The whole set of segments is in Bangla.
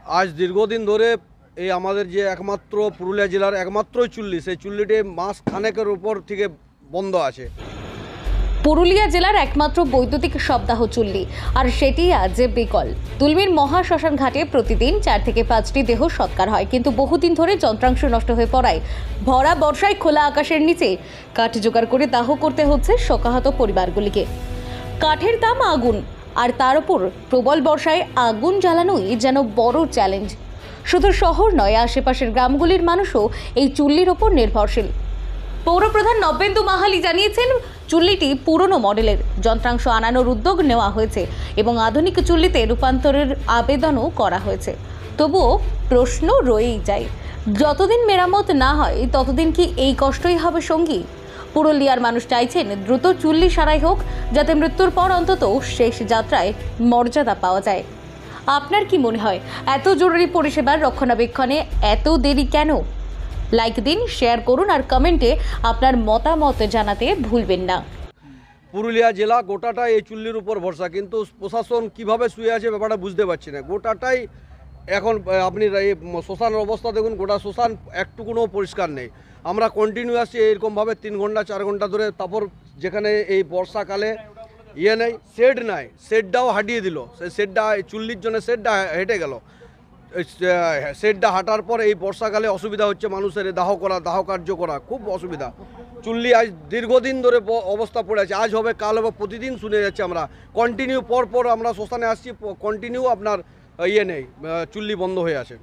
আজ দীর্ঘদিন ধরে এই আমাদের যে একমাত্র পুরুলিয়া জেলার একমাত্র চুল্লি, সেই চুল্লিটি মাস খানেকের উপর থেকে বন্ধ আছে। পুরুলিয়া জেলার একমাত্র বৈদ্যুতিক সপ্তাহ চুল্লি, আর সেটি আজ বিকল। তুলমির মহা শ্মশান ঘাটে প্রতিদিন 4 থেকে 5টি দেহ সৎকার হয়, কিন্তু বহুদিন ধরে যন্ত্রাংশ নষ্ট হয়ে পড়ায় ভরা বর্ষায় খোলা আকাশের নিচে কাঠ জোগাড় করে দাহ করতে হচ্ছে শোকাহত পরিবারগুলিকে। কাঠের দাম আগুন, আর তার উপর প্রবল বর্ষায় আগুন জ্বালানোই যেন বড় চ্যালেঞ্জ। শুধু শহর নয়, আশেপাশের গ্রামগুলির মানুষও এই চুল্লির ওপর নির্ভরশীল। পৌরপ্রধান নবেন্দু মাহালি জানিয়েছেন, চুল্লিটি পুরনো মডেলের, যন্ত্রাংশ আনানোর উদ্যোগ নেওয়া হয়েছে এবং আধুনিক চুল্লিতে রূপান্তরের আবেদনও করা হয়েছে। তবুও প্রশ্ন রয়েই যায়, যতদিন মেরামত না হয় ততদিন কি এই কষ্টই হবে সঙ্গী? পুরুলিয়ার মানুষ চাইছেন দ্রুত চুল্লি সারাই হোক, যাতে মৃত্যুর পর অন্তত শেষ যাত্রায় মর্যাদা পাওয়া যায়। আপনার কি মনে হয়, এত জরুরি পরিষেবার রক্ষণাবেক্ষণে এত দেরি কেন? লাইক দিন, শেয়ার করুন আর কমেন্টে আপনার মতামত জানাতে ভুলবেন না। পুরুলিয়া জেলা গোটাটাই এই চুল্লির উপর ভরসা, কিন্তু প্রশাসন কিভাবে শুয়ে আছে ব্যাপারটা বুঝতে পারছি না। গোটাটাই এখন আপনি এই শ্মশানের অবস্থা দেখুন, গোটা শ্মশান একটুকুনো পরিষ্কার নেই। আমরা কন্টিনিউয়াসলি এরকমভাবে 3 ঘন্টা 4 ঘন্টা ধরে, তারপর যেখানে এই বর্ষাকালে নেই, শেড নাই, শেডটাও হাঁটিয়ে দিল। সেই শেডটা চুল্লির জন্য শেডটা হেঁটে গেল। শেডটা হাঁটার পর এই বর্ষাকালে অসুবিধা হচ্ছে মানুষের দাহ কার্য করা, খুব অসুবিধা। চুল্লি আজ দীর্ঘদিন ধরে অবস্থা পড়ে আছে, আজ হবে কাল হবে, প্রতিদিন শুনে যাচ্ছে আমরা। কন্টিনিউ পর আমরা শ্মশানে আসছি, কন্টিনিউ আপনার নেই, চুল্লি বন্ধ হয়ে আছে।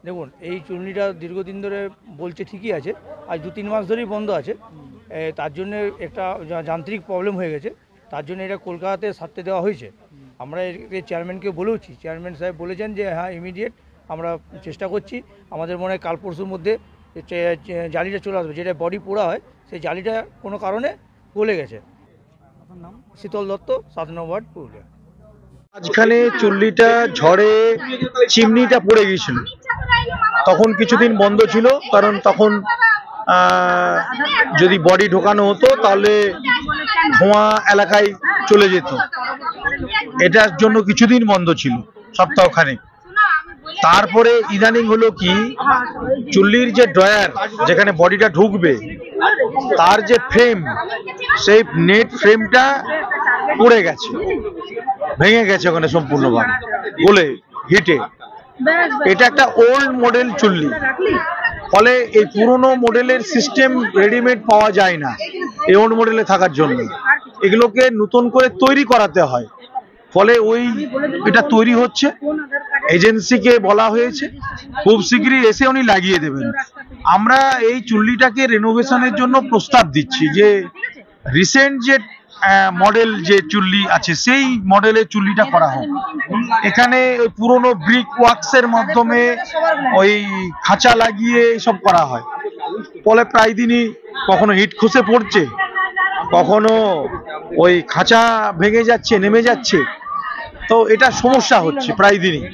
দেখুন, এই চুল্লিটা দীর্ঘদিন ধরে বলছে ঠিকই আছে, আজ 2-3 মাস ধরেই বন্ধ আছে। তার জন্য একটা যান্ত্রিক প্রবলেম হয়ে গেছে, তার জন্য এটা কলকাতাতে সারতে দেওয়া হয়েছে। আমরা এর চেয়ারম্যানকে বলেওছি, চেয়ারম্যান সাহেব বলেছেন যে হ্যাঁ ইমিডিয়েট আমরা চেষ্টা করছি। আমাদের মনে হয় কাল পরশুর মধ্যে জালিটা চলে আসবে, যেটা বডি পোড়া হয়, সেই জালিটা কোনো কারণে গলে গেছে। শীতল দত্ত, 7 নম্বর ওয়ার্ড, পুরুলিয়া। মাঝখানে চুল্লিটা ঝড়ে চিমনিটা পড়ে গিয়েছিল, তখন কিছুদিন বন্ধ ছিল, কারণ তখন যদি বডি ঢোকানো হতো তাহলে ধোঁয়া এলাকায় চলে যেত। এটার জন্য কিছুদিন বন্ধ ছিল, সপ্তাহখানেক। তারপরে ইদানিং হলো কি, চুল্লির যে ড্রয়ার যেখানে বডিটা ঢুকবে, তার যে ফ্রেম, সেই নেট ফ্রেমটা পড়ে গেছে, ভেঙে গেছে ওখানে সম্পূর্ণভাবে, গলে হিটে। এটা একটা ওল্ড মডেল চুল্লি, ফলে এই পুরনো মডেলের সিস্টেম রেডিমেড পাওয়া যায় না এই ওল্ড মডেলে থাকার জন্য। এগুলোকে নতুন করে তৈরি করাতে হয়, ফলে এটা তৈরি হচ্ছে। এজেন্সিকে বলা হয়েছে খুব শীঘ্রই এসে উনি লাগিয়ে দেবেন। আমরা এই চুল্লিটাকে রেনোভেশনের জন্য প্রস্তাব দিচ্ছি, যে রিসেন্ট যে মডেল যে চুল্লি আছে সেই মডেলের চুল্লিটা করা হোক। এখানে ওই পুরনো ব্রিক ওয়ার্কসের মাধ্যমে ওই খাঁচা লাগিয়ে সব করা হয়, ফলে প্রায় দিনই কখনো হিট খসে পড়ছে, কখনো ওই খাঁচা ভেঙে যাচ্ছে, নেমে যাচ্ছে। তো এটা সমস্যা হচ্ছে প্রায় দিনই।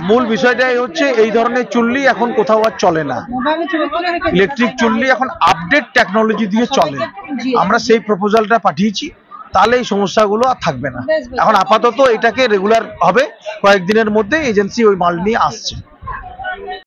মূল বিষয়টাই হচ্ছে এই ধরনের চুল্লি এখন কোথাও আর চলে না। ইলেকট্রিক চুল্লি এখন আপডেট টেকনোলজি দিয়ে চলে। আমরা সেই প্রপোজালটা পাঠিয়েছি, তাহলে এই সমস্যাগুলো আর থাকবে না। এখন আপাতত এটাকে রেগুলার হবে, কয়েকদিনের মধ্যে এজেন্সি ওই মাল নিয়ে আসছে।